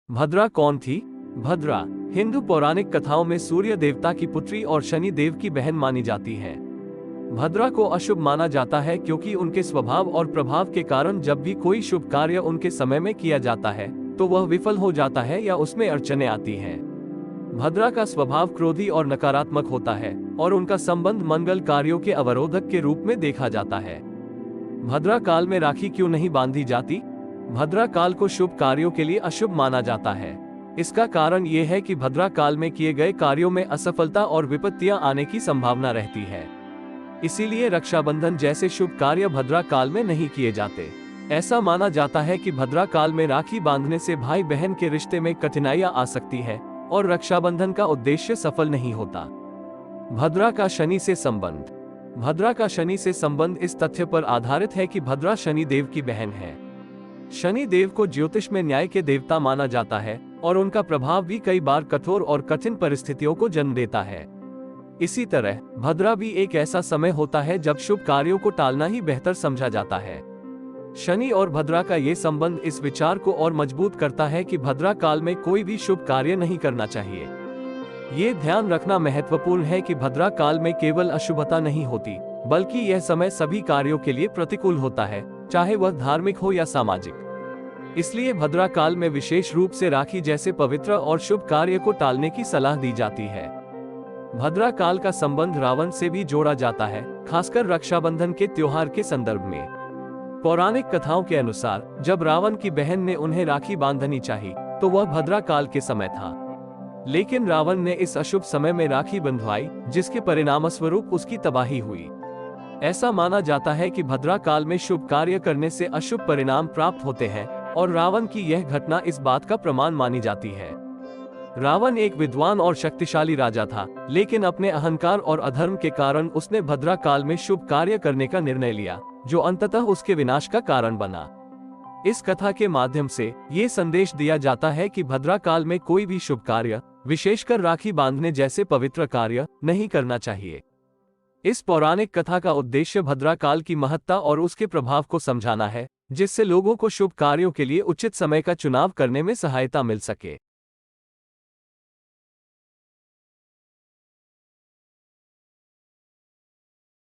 भद्रा कौन थी? भद्रा हिंदू पौराणिक कथाओं में सूर्य देवता की पुत्री और शनि देव की बहन मानी जाती है। भद्रा को अशुभ माना जाता है क्योंकि उनके स्वभाव और प्रभाव के कारण जब भी कोई शुभ कार्य उनके समय में किया जाता है तो वह विफल हो जाता है या उसमें अड़चनें आती हैं। भद्रा का स्वभाव क्रोधी और नकारात्मक होता है और उनका संबंध मंगल कार्यों के अवरोधक के रूप में देखा जाता है। भद्रा काल में राखी क्यों नहीं बांधी जाती? भद्रा काल को शुभ कार्यों के लिए अशुभ माना जाता है। इसका कारण ये है कि भद्रा काल में किए गए कार्यों में असफलता और विपत्तियां आने की संभावना रहती है। इसीलिए रक्षाबंधन जैसे शुभ कार्य भद्रा काल में नहीं किए जाते। ऐसा माना जाता है कि भद्रा काल में राखी बांधने से भाई बहन के रिश्ते में कठिनाइयां आ सकती है और रक्षाबंधन का उद्देश्य सफल नहीं होता। भद्रा का शनि से संबंध। भद्रा का शनि से संबंध इस तथ्य पर आधारित है कि भद्रा शनि देव की बहन है। शनि देव को ज्योतिष में न्याय के देवता माना जाता है और उनका प्रभाव भी कई बार कठोर और कठिन परिस्थितियों को जन्म देता है। इसी तरह भद्रा भी एक ऐसा समय होता है जब शुभ कार्यों को टालना ही बेहतर समझा जाता है। शनि और भद्रा का ये संबंध इस विचार को और मजबूत करता है कि भद्रा काल में कोई भी शुभ कार्य नहीं करना चाहिए। ये ध्यान रखना महत्वपूर्ण है कि भद्रा काल में केवल अशुभता नहीं होती, बल्कि यह समय सभी कार्यों के लिए प्रतिकूल होता है, चाहे वह धार्मिक हो या सामाजिक। इसलिए भद्रा काल में विशेष रूप से राखी जैसे पवित्र और शुभ कार्य को टालने की सलाह दी जाती है। भद्रा काल का संबंध रावण से भी जोड़ा जाता है, खासकर रक्षाबंधन के त्योहार के संदर्भ में। पौराणिक कथाओं के अनुसार जब रावण की बहन ने उन्हें राखी बांधनी चाही तो वह भद्रा काल के समय था, लेकिन रावण ने इस अशुभ समय में राखी बंधवाई, जिसके परिणामस्वरूप उसकी तबाही हुई। ऐसा माना जाता है कि भद्रा काल में शुभ कार्य करने से अशुभ परिणाम प्राप्त होते हैं और रावण की यह घटना इस बात का प्रमाण मानी जाती है। रावण एक विद्वान और शक्तिशाली राजा था, लेकिन अपने अहंकार और अधर्म के कारण उसने भद्रा काल में शुभ कार्य करने का निर्णय लिया, जो अंततः उसके विनाश का कारण बना। इस कथा के माध्यम से ये संदेश दिया जाता है कि भद्रा काल में कोई भी शुभ कार्य, विशेषकर राखी बांधने जैसे पवित्र कार्य, नहीं करना चाहिए। इस पौराणिक कथा का उद्देश्य भद्रा काल की महत्ता और उसके प्रभाव को समझाना है, जिससे लोगों को शुभ कार्यों के लिए उचित समय का चुनाव करने में सहायता मिल सके।